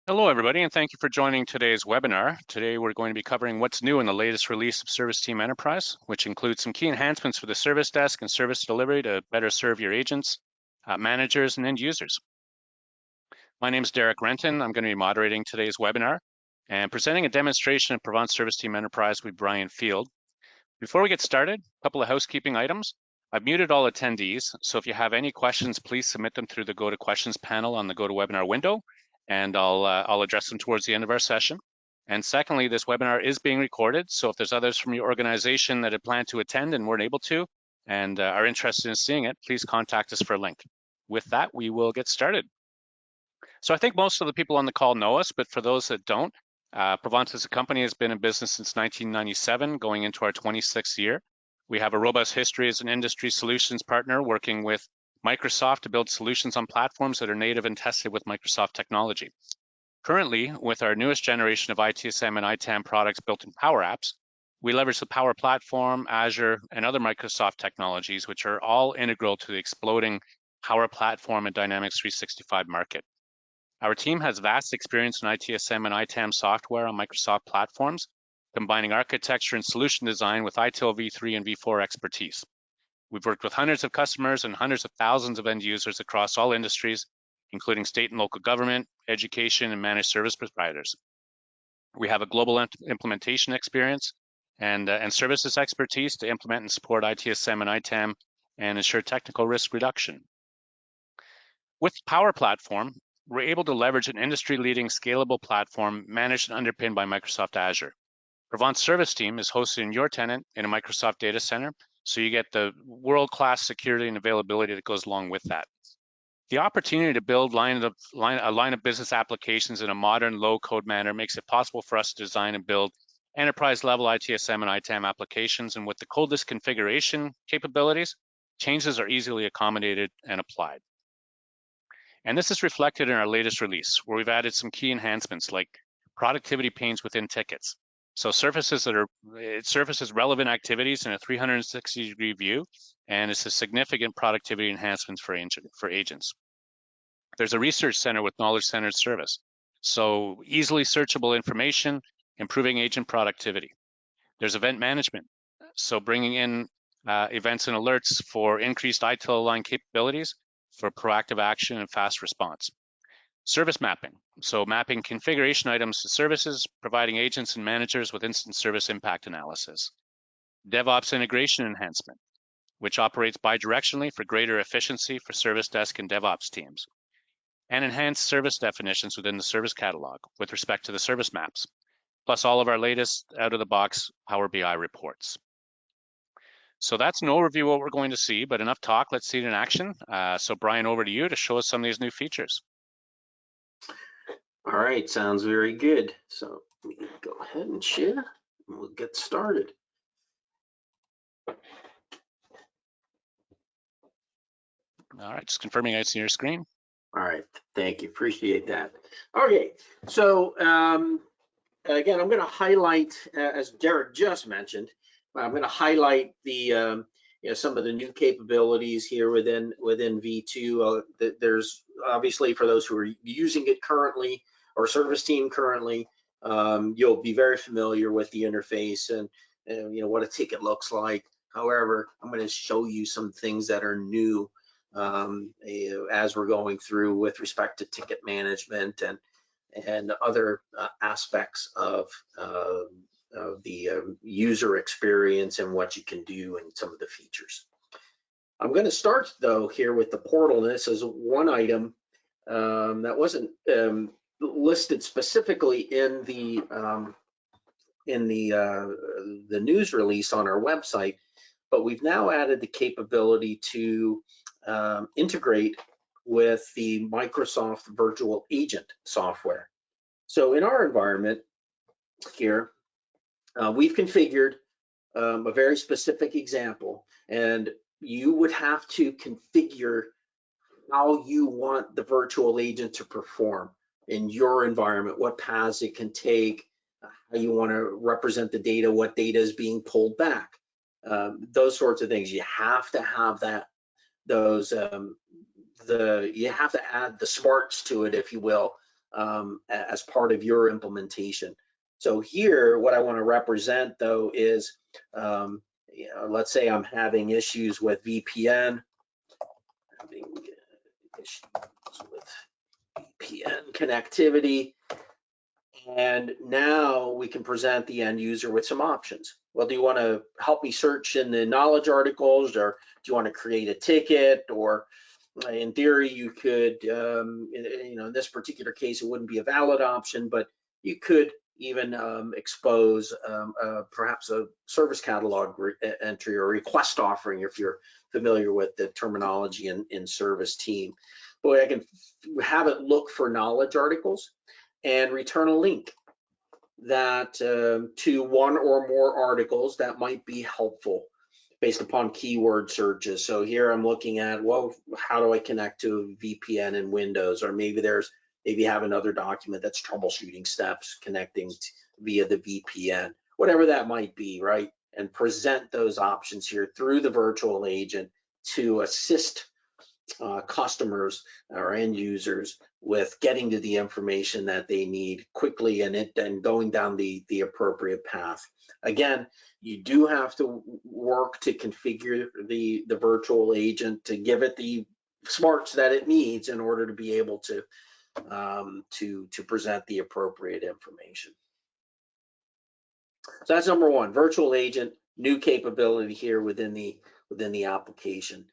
Hello, everybody, and thank you for joining today's webinar. Today, we're going to be covering what's new in the latest release of ServiceTeam Enterprise, which includes some key enhancements for the service desk and service delivery to better serve your agents, managers, and end users. My name is Derek Renton. I'm going to be moderating today's webinar and presenting a demonstration of Provance ServiceTeam Enterprise with Brian Field. Before we get started, a couple of housekeeping items. I've muted all attendees, so if you have any questions, please submit them through the Go to Questions panel on the GoToWebinar window, and I'll address them towards the end of our session. And secondly, this webinar is being recorded, so if there's others from your organization that had planned to attend and weren't able to and are interested in seeing it, please contact us for a link. With that, we will get started. So I think most of the people on the call know us, but for those that don't, Provance as a company has been in business since 1997, going into our 26th year. We have a robust history as an industry solutions partner working with Microsoft to build solutions on platforms that are native and tested with Microsoft technology. Currently, with our newest generation of ITSM and ITAM products built in Power Apps, we leverage the Power Platform, Azure, and other Microsoft technologies, which are all integral to the exploding Power Platform and Dynamics 365 market. Our team has vast experience in ITSM and ITAM software on Microsoft platforms, combining architecture and solution design with ITIL v3 and v4 expertise. We've worked with hundreds of customers and hundreds of thousands of end users across all industries, including state and local government, education, and managed service providers. We have a global implementation experience and services expertise to implement and support ITSM and ITAM and ensure technical risk reduction. With Power Platform, we're able to leverage an industry-leading scalable platform managed and underpinned by Microsoft Azure. Provance ServiceTeam is hosted in your tenant in a Microsoft data center, so you get the world-class security and availability that goes along with that. The opportunity to build a line of business applications in a modern, low-code manner makes it possible for us to design and build enterprise-level ITSM and ITAM applications, and with the codeless configuration capabilities, changes are easily accommodated and applied. And this is reflected in our latest release, where we've added some key enhancements like productivity panes within tickets. So it surfaces relevant activities in a 360-degree view, and it's a significant productivity enhancement for agents. There's a research center with knowledge-centered service, so easily searchable information, improving agent productivity. There's event management, so bringing in events and alerts for increased ITIL-Aligned capabilities for proactive action and fast response. Service mapping, so mapping configuration items to services, providing agents and managers with instant service impact analysis. DevOps Integration Enhancement, which operates bi-directionally for greater efficiency for service desk and DevOps teams. And enhanced service definitions within the service catalog with respect to the service maps, plus all of our latest out-of-the-box Power BI reports. So that's an overview of what we're going to see, but enough talk, let's see it in action. So Brian, over to you to show us some of these new features. All right, sounds very good. So let me go ahead and share, and we'll get started. All right, just confirming I see your screen. All right, thank you, appreciate that. Okay, so again, I'm going to highlight, as Derek just mentioned, I'm going to highlight the some of the new capabilities here within V2. There's obviously, for those who are using it currently or ServiceTeam currently, you'll be very familiar with the interface and what a ticket looks like. However, I'm going to show you some things that are new as we're going through with respect to ticket management and other aspects of the user experience and what you can do and some of the features. I'm going to start though here with the portal. This is one item that wasn't listed specifically in the news release on our website, but we've now added the capability to integrate with the Microsoft Virtual Agent software. So in our environment here, we've configured a very specific example, and you would have to configure how you want the virtual agent to perform in your environment, what paths it can take, how you want to represent the data, what data is being pulled back, those sorts of things. You have to have that, you have to add the smarts to it, if you will, as part of your implementation. So here, what I want to represent though is, let's say I'm having issues with VPN, connectivity, and now we can present the end user with some options. Well, do you want to help me search in the knowledge articles, or do you want to create a ticket? Or in theory, you could, in this particular case, it wouldn't be a valid option, but you could even expose perhaps a service catalog entry or request offering if you're familiar with the terminology in ServiceTeam. But I can have it look for knowledge articles and return a link that to one or more articles that might be helpful based upon keyword searches. So here I'm looking at, well, how do I connect to VPN in Windows? Or maybe you have another document that's troubleshooting steps connecting via the VPN, whatever that might be, right? And present those options here through the virtual agent to assist customers or end users with getting to the information that they need quickly and going down the appropriate path. Again, you do have to work to configure the virtual agent to give it the smarts that it needs in order to be able to present the appropriate information. So that's number one, virtual agent, new capability here within the application.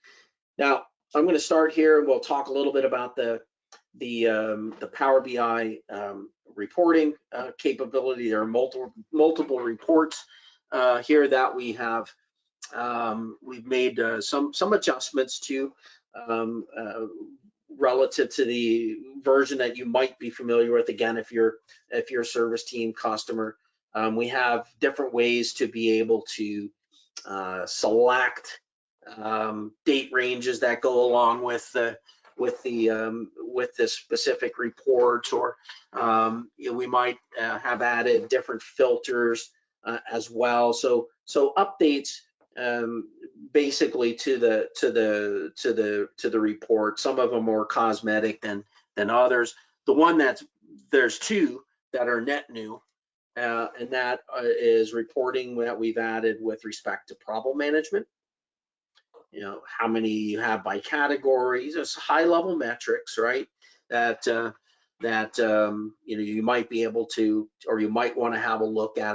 Now, I'm going to start here and we'll talk a little bit about the Power BI reporting capability. There are multiple reports here that we have. We've made some adjustments to relative to the version that you might be familiar with. Again, if you're a ServiceTeam customer, we have different ways to be able to select date ranges that go along with the specific reports, or we might have added different filters as well. So updates basically to the report. Some of them more cosmetic than others. There's two that are net new, and that is reporting that we've added with respect to problem management. How many you have by categories, it's high level metrics, right? That you might be able to, or you might want to have a look at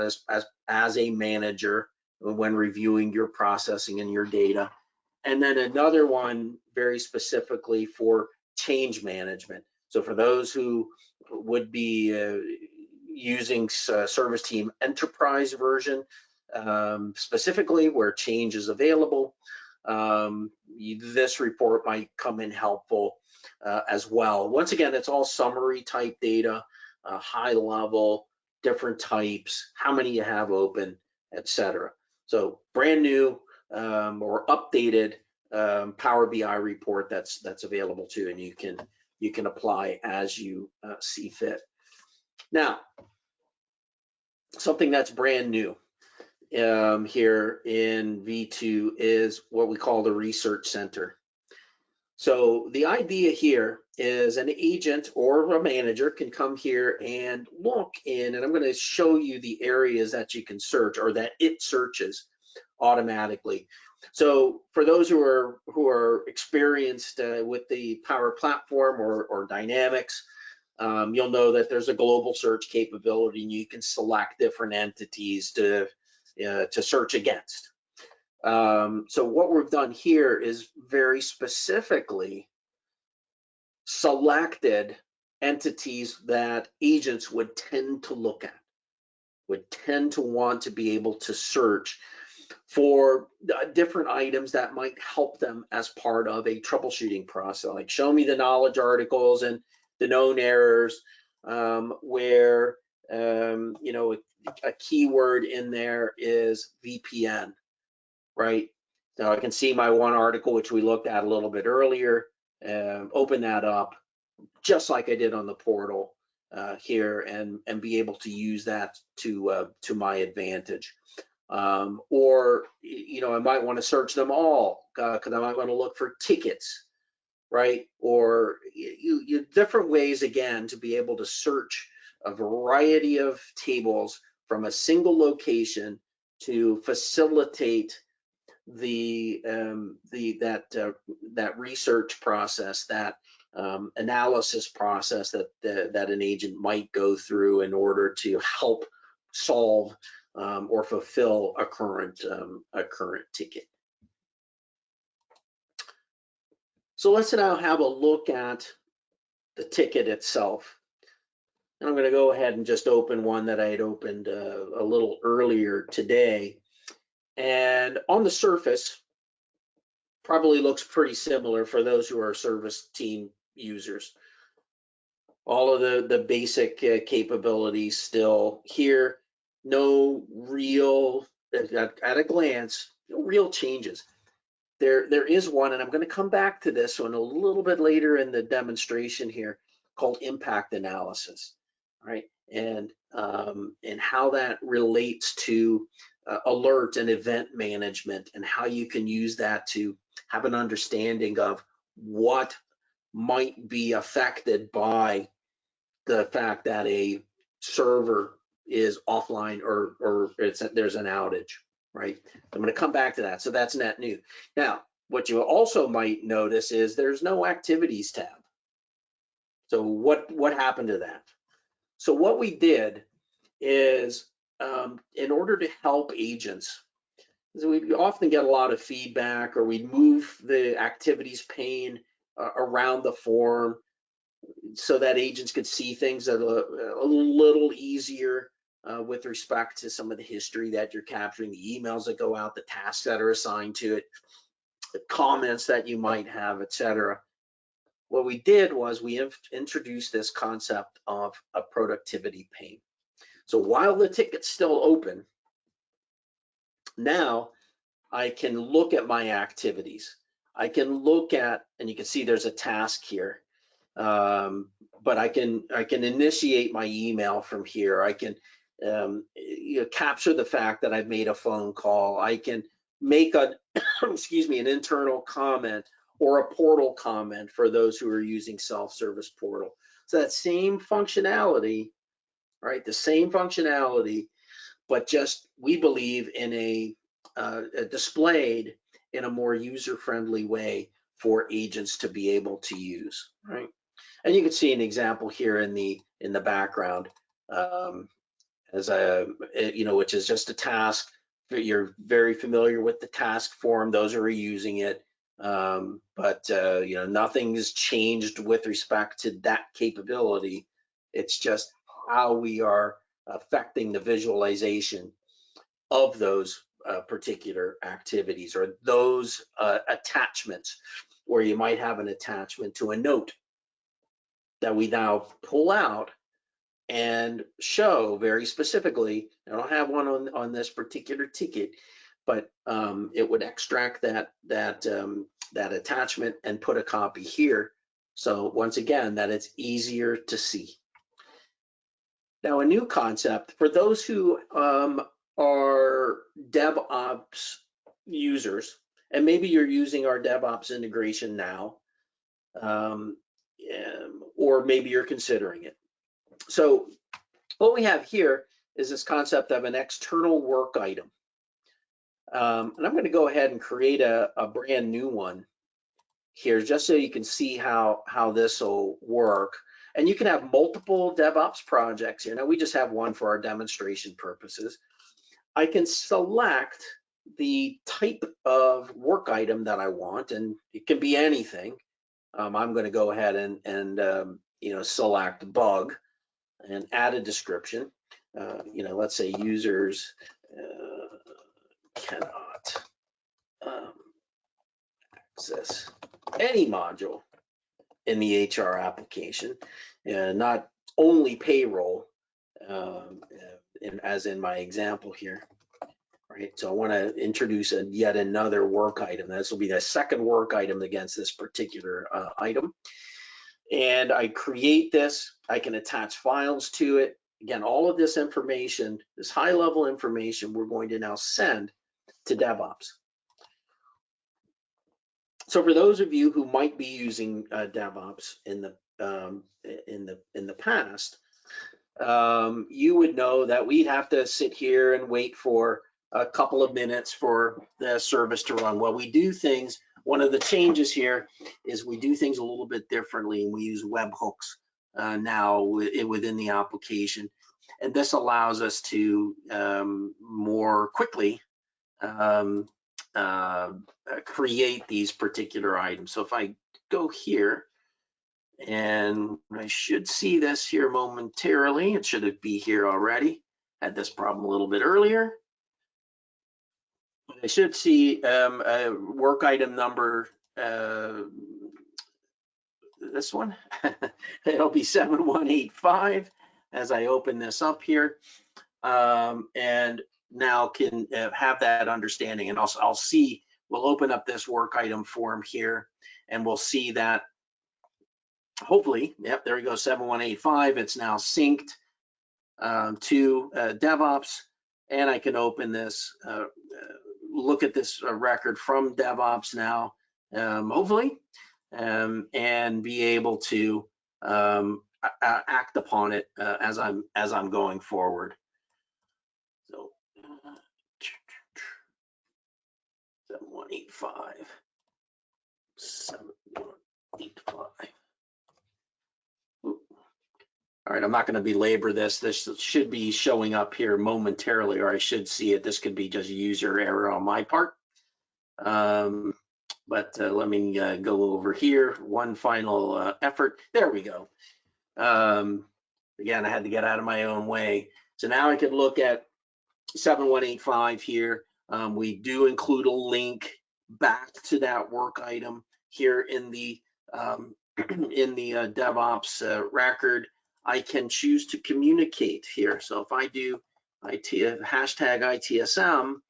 as a manager when reviewing your processing and your data. And then another one very specifically for change management. So for those who would be using ServiceTeam Enterprise version, specifically where change is available, this report might come in helpful as well. Once again, it's all summary type data, high level, different types, how many you have open, etc. So brand new or updated Power BI report that's available too, and you can apply as you see fit. Now, something that's brand new here in V2 is what we call the Research Center. So the idea here is an agent or a manager can come here and look in, and I'm going to show you the areas that you can search or that it searches automatically. So for those who are experienced with the Power Platform or Dynamics, you'll know that there's a global search capability, and you can select different entities to search against. So what we've done here is very specifically selected entities that agents would tend to look at, would tend to want to be able to search for different items that might help them as part of a troubleshooting process. Like, show me the knowledge articles and the known errors, where a keyword in there is VPN, right? So I can see my one article, which we looked at a little bit earlier, open that up just like I did on the portal here, and be able to use that to my advantage. Or I might want to search them all because I might want to look for tickets right? Or you different ways, again, to be able to search a variety of tables from a single location to facilitate that research process, that analysis process that an agent might go through in order to help solve or fulfill a current ticket. So let's now have a look at the ticket itself. And I'm going to go ahead and just open one that I had opened a little earlier today. And on the surface, probably looks pretty similar for those who are ServiceTeam users. All of the basic capabilities still here. No real, at a glance, no real changes. There is one, and I'm going to come back to this one a little bit later in the demonstration here, called impact analysis, right? And how that relates to alert and event management, and how you can use that to have an understanding of what might be affected by the fact that a server is offline or there's an outage, right? I'm going to come back to that. So that's net new. Now, what you also might notice is there's no activities tab. So what happened to that? So what we did is, in order to help agents, so we often get a lot of feedback, or we move the activities pane around the form so that agents could see things a little easier with respect to some of the history that you're capturing, the emails that go out, the tasks that are assigned to it, the comments that you might have, etc. What we did was we introduced this concept of a productivity pane. So while the ticket's still open, now I can look at my activities. I can look at, and you can see there's a task here, but I can initiate my email from here. I can capture the fact that I've made a phone call. I can make a excuse me, an internal comment or a portal comment for those who are using self-service portal. So that same functionality, right? The same functionality, but just we believe in a displayed in a more user-friendly way for agents to be able to use, right? And you can see an example here in the background, as which is just a task. You're very familiar with the task form. Those who are using it, but nothing has changed with respect to that capability. It's just how we are affecting the visualization of those particular activities, or those attachments, where you might have an attachment to a note that we now pull out and show very specifically. I don't have one on this particular ticket, but it would extract that attachment and put a copy here. So once again, that it's easier to see. Now, a new concept for those who are DevOps users, and maybe you're using our DevOps integration now, or maybe you're considering it. So what we have here is this concept of an external work item. And I'm going to go ahead and create a brand new one here, just so you can see how this will work. And you can have multiple DevOps projects here. Now, we just have one for our demonstration purposes. I can select the type of work item that I want, and it can be anything. I'm going to go ahead and select bug and add a description. Let's say users cannot access any module in the HR application, not only payroll, as in my example here, right? So I want to introduce yet another work item. This will be the second work item against this particular item. And I create this, I can attach files to it. Again, all of this information, this high level information, we're going to now send to DevOps. So for those of you who might be using DevOps in the past, you would know that we'd have to sit here and wait for a couple of minutes for the service to run. Well, we do things. One of the changes here is we do things a little bit differently, and we use webhooks now within the application, and this allows us to more quickly create these particular items. So if I go here, and I should see this here momentarily. It should be here already. Had this problem a little bit earlier. I should see a work item number, this one. It'll be 7185 as I open this up here. And now can have that understanding. And also I'll see, we'll open up this work item form here, and we'll see that hopefully, yep, there we go, 7185. It's now synced to DevOps, and I can open this, look at this record from DevOps now, hopefully, and be able to act upon it as I'm going forward. So 7185, 7185. All right, I'm not going to belabor this. This should be showing up here momentarily, or I should see it. This could be just user error on my part. But let me go over here. One final effort. There we go. Again, I had to get out of my own way. So now I can look at 7185 here. We do include a link back to that work item here in the DevOps record. I can choose to communicate here. So if I do hashtag ITSM,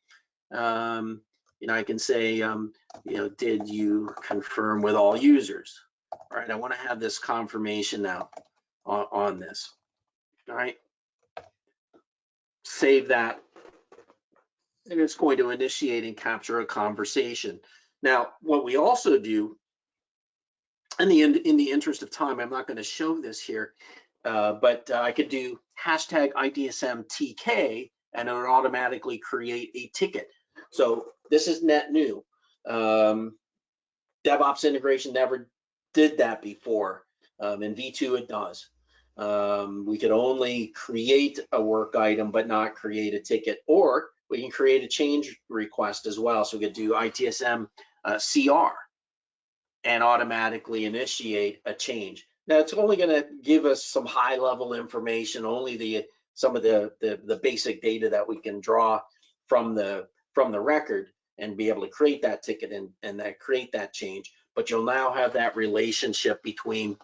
I can say, did you confirm with all users? All right, I want to have this confirmation now on this. All right, save that, and it's going to initiate and capture a conversation. Now, what we also do, in the interest of time, I'm not going to show this here. But I could do hashtag ITSM TK, and it would automatically create a ticket. So this is net new. DevOps integration never did that before. In V2 it does. We could only create a work item but not create a ticket, or we can create a change request as well. So we could do ITSM CR and automatically initiate a change. Now it's only going to give us some high-level information, only some of the basic data that we can draw from the record and be able to create that ticket and create that change. But you'll now have that relationship between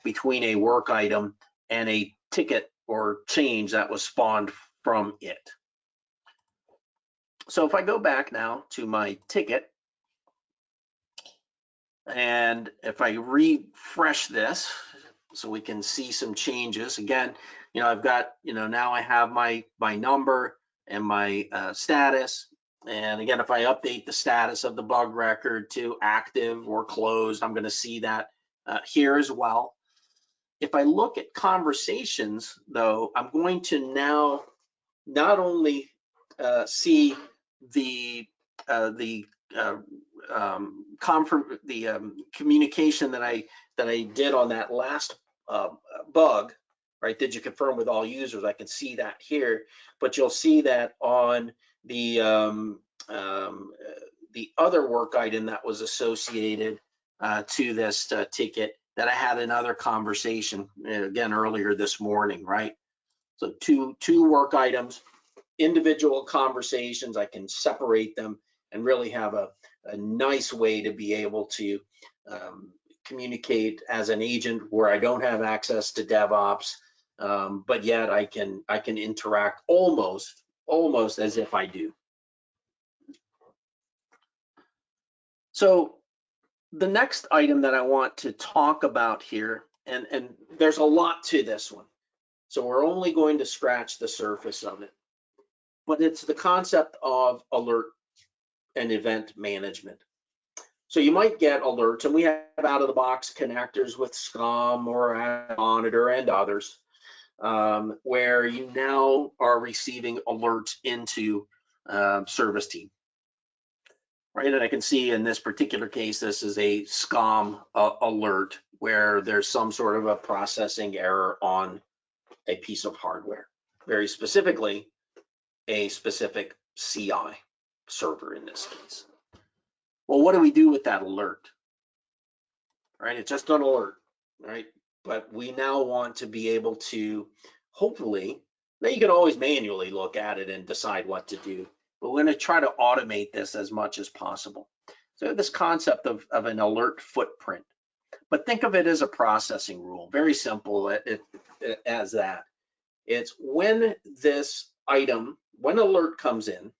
a work item and a ticket or change that was spawned from it. So if I go back now to my ticket, and if I refresh this so we can see some changes, again, I've got, now I have my number and my status. And again, if I update the status of the bug record to active or closed, I'm going to see that here as well. If I look at conversations, though, I'm going to now not only see the communication that I did on that last bug, right? Did you confirm with all users? I can see that here, but you'll see that on the other work item that was associated to this ticket, that I had another conversation again earlier this morning, right? So two work items, individual conversations. I can separate them and really have a nice way to be able to communicate as an agent where I don't have access to DevOps, but yet I can interact almost as if I do. So the next item that I want to talk about here, and there's a lot to this one, so we're only going to scratch the surface of it, but it's the concept of alert and event management. So you might get alerts, and we have out-of-the-box connectors with SCUM or Monitor and others, where you now are receiving alerts into ServiceTeam, right? And I can see in this particular case, this is a SCUM alert where there's some sort of a processing error on a piece of hardware, very specifically a specific CI server in this case. Well, what do we do with that alert? Right, it's just an alert, right? But we now want to be able to, hopefully, now you can always manually look at it and decide what to do, but we're going to try to automate this as much as possible. So this concept of an alert footprint, but think of it as a processing rule, very simple as that. It's when this item, when alert comes in,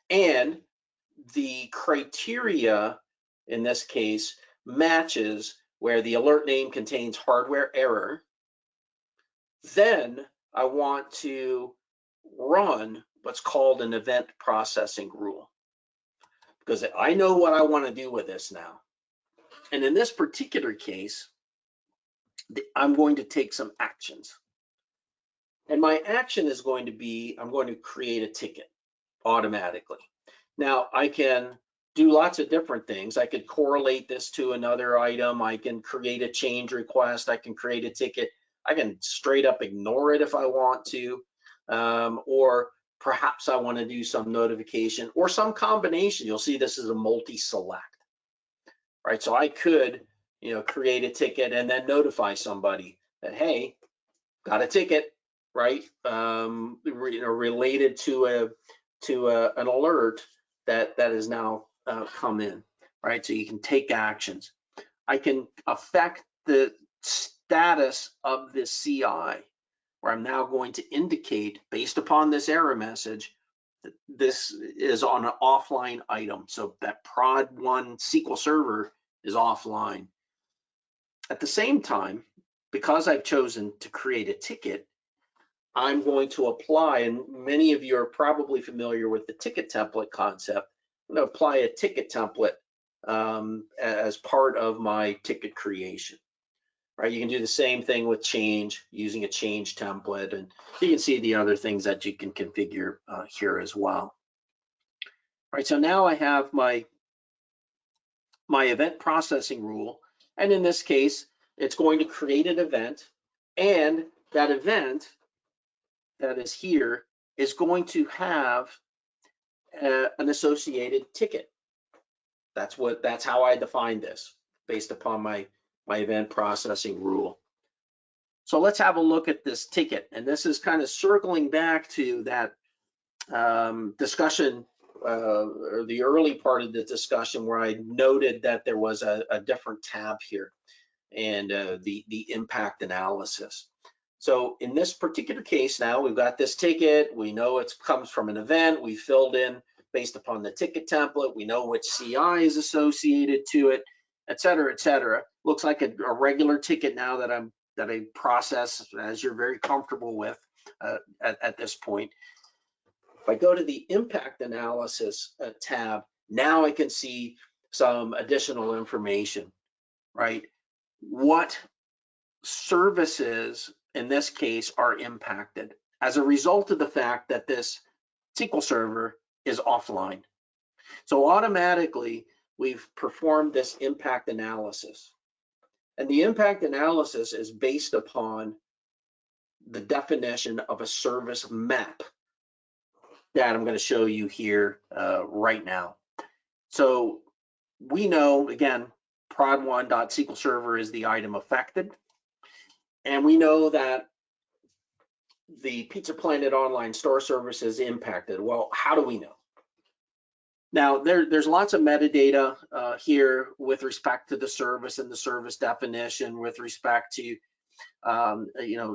and the criteria in this case matches where the alert name contains hardware error, then I want to run what's called an event processing rule, because I know what I want to do with this now. And in this particular case, I'm going to take some actions. And my action is going to be, I'm going to create a ticket automatically. Now I can do lots of different things. I could correlate this to another item. I can create a change request. I can create a ticket. I can straight up ignore it if I want to, or perhaps I want to do some notification or some combination. You'll see this is a multi-select, right? So I could, create a ticket and then notify somebody that, hey, got a ticket, right? Related to an alert that is now come in, right? So you can take actions. I can affect the status of the CI, where I'm now going to indicate, based upon this error message, that this is on an offline item. So that prod 1 SQL Server is offline. At the same time, because I've chosen to create a ticket, I'm going to apply, and many of you are probably familiar with the ticket template concept. I'm going to apply a ticket template as part of my ticket creation, right? You can do the same thing with change using a change template, and you can see the other things that you can configure here as well. Right, so now I have my event processing rule, and in this case, it's going to create an event, and that event that is here is going to have an associated ticket. That's how I define this based upon my event processing rule. So let's have a look at this ticket, and this is kind of circling back to that discussion or the early part of the discussion where I noted that there was a different tab here and the impact analysis. So in this particular case now, we've got this ticket. We know it comes from an event. We filled in based upon the ticket template. We know which CI is associated to it, et cetera, et cetera. Looks like a regular ticket now that I process, as you're very comfortable with at this point. If I go to the impact analysis tab, now I can see some additional information, right? What services in this case are impacted as a result of the fact that this SQL Server is offline. So automatically we've performed this impact analysis, and the impact analysis is based upon the definition of a service map that I'm going to show you here right now. So we know, again, prod1.SQL Server is the item affected. And we know that the Pizza Planet online store service is impacted. Well, how do we know? Now, there's lots of metadata here with respect to the service and the service definition, with respect to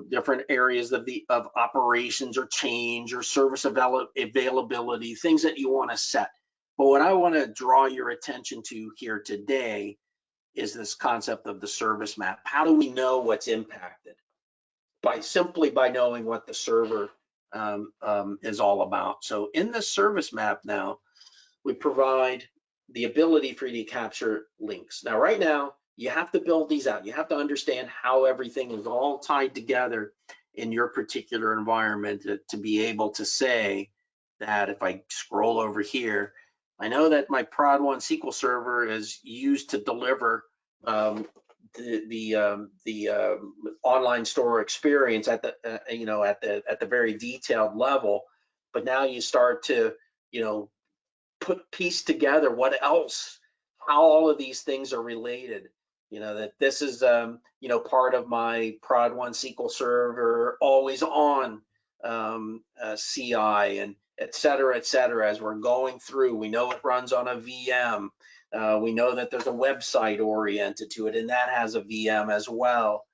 different areas of operations or change or service availability, things that you want to set. But what I want to draw your attention to here today is this concept of the service map. How do we know what's impacted? Simply by knowing what the server is all about. So in the service map now, we provide the ability for you to capture links. Now, right now, you have to build these out. You have to understand how everything is all tied together in your particular environment to be able to say that if I scroll over here, I know that my Prod 1 SQL Server is used to deliver the online store experience at the at the very detailed level. But now you start to piece together what else, how all of these things are related. That this is part of my Prod 1 SQL Server always on CI and et cetera, as we're going through. We know it runs on a VM. We know that there's a website oriented to it, and that has a VM as well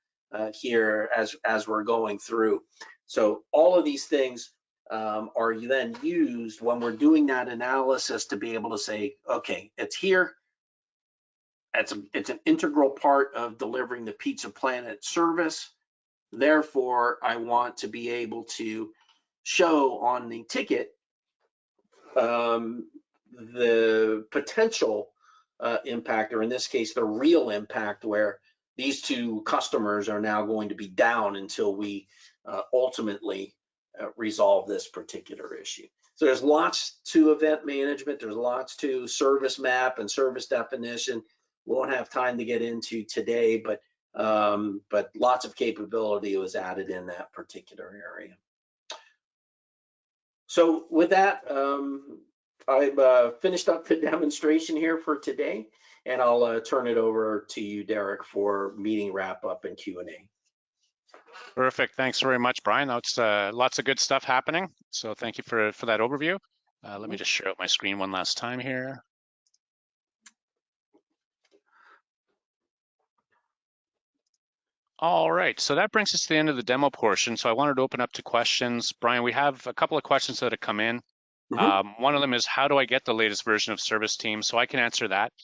here as we're going through. So all of these things are then used when we're doing that analysis to be able to say, okay, it's here. It's an integral part of delivering the Pizza Planet service. Therefore, I want to be able to show on the ticket the potential impact, or in this case, the real impact, where these two customers are now going to be down until we ultimately resolve this particular issue. So there's lots to event management. There's lots to service map and service definition. We won't have time to get into today, but lots of capability was added in that particular area. So with that, I've finished up the demonstration here for today, and I'll turn it over to you, Derek, for meeting wrap up and Q&A. Perfect. Thanks very much, Brian. That's lots of good stuff happening. So thank you for that overview. Let me just share out my screen one last time here. All right, so that brings us to the end of the demo portion. So I wanted to open up to questions. Brian, we have a couple of questions that have come in. One of them is, how do I get the latest version of ServiceTeam? So I can answer that.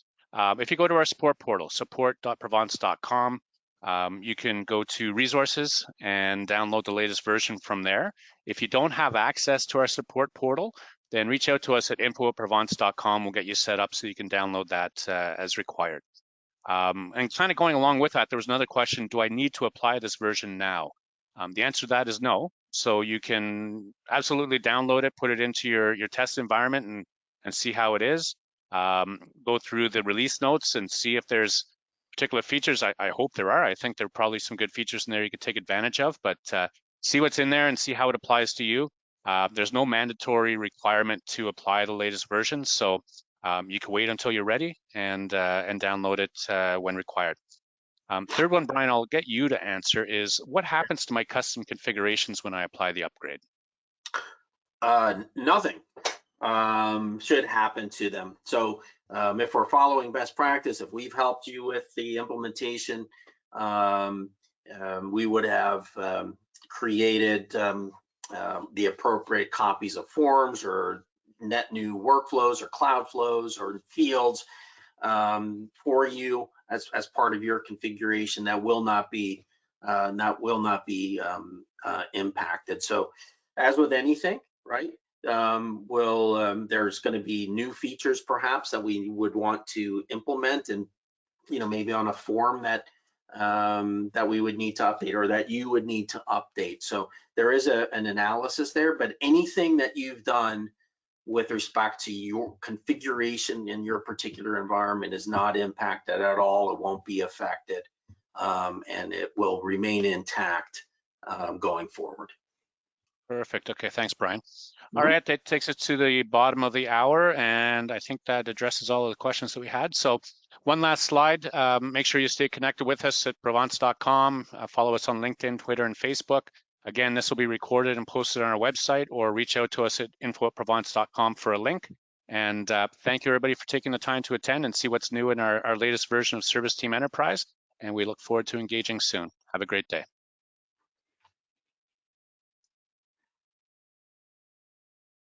If you go to our support portal, support.provance.com, you can go to resources and download the latest version from there. If you don't have access to our support portal, then reach out to us at info@provance.com. We'll get you set up so you can download that as required. And kind of going along with that, there was another question, do I need to apply this version now? The answer to that is no. So you can absolutely download it, put it into your test environment and see how it is. Go through the release notes and see if there's particular features. I hope there are. I think there are probably some good features in there you could take advantage of, but see what's in there and see how it applies to you. There's no mandatory requirement to apply the latest version, so you can wait until you're ready and download it when required. Third one, Brian, I'll get you to answer, is what happens to my custom configurations when I apply the upgrade? Nothing should happen to them. So if we're following best practice, if we've helped you with the implementation, we would have created the appropriate copies of forms or net new workflows or cloud flows or fields for you as part of your configuration that will not be impacted. So as with anything, right? There's going to be new features perhaps that we would want to implement, and maybe on a form that that we would need to update, or that you would need to update. So there is an analysis there, but anything that you've done with respect to your configuration in your particular environment is not impacted at all. It won't be affected, and it will remain intact going forward. Perfect. Okay, thanks, Brian. All right, that takes us to the bottom of the hour, and I think that addresses all of the questions that we had. So one last slide. Make sure you stay connected with us at provance.com. Follow us on LinkedIn, Twitter, and Facebook. Again, this will be recorded and posted on our website, or reach out to us at info@provance.com for a link. And thank you, everybody, for taking the time to attend and see what's new in our latest version of ServiceTeam Enterprise. And we look forward to engaging soon. Have a great day.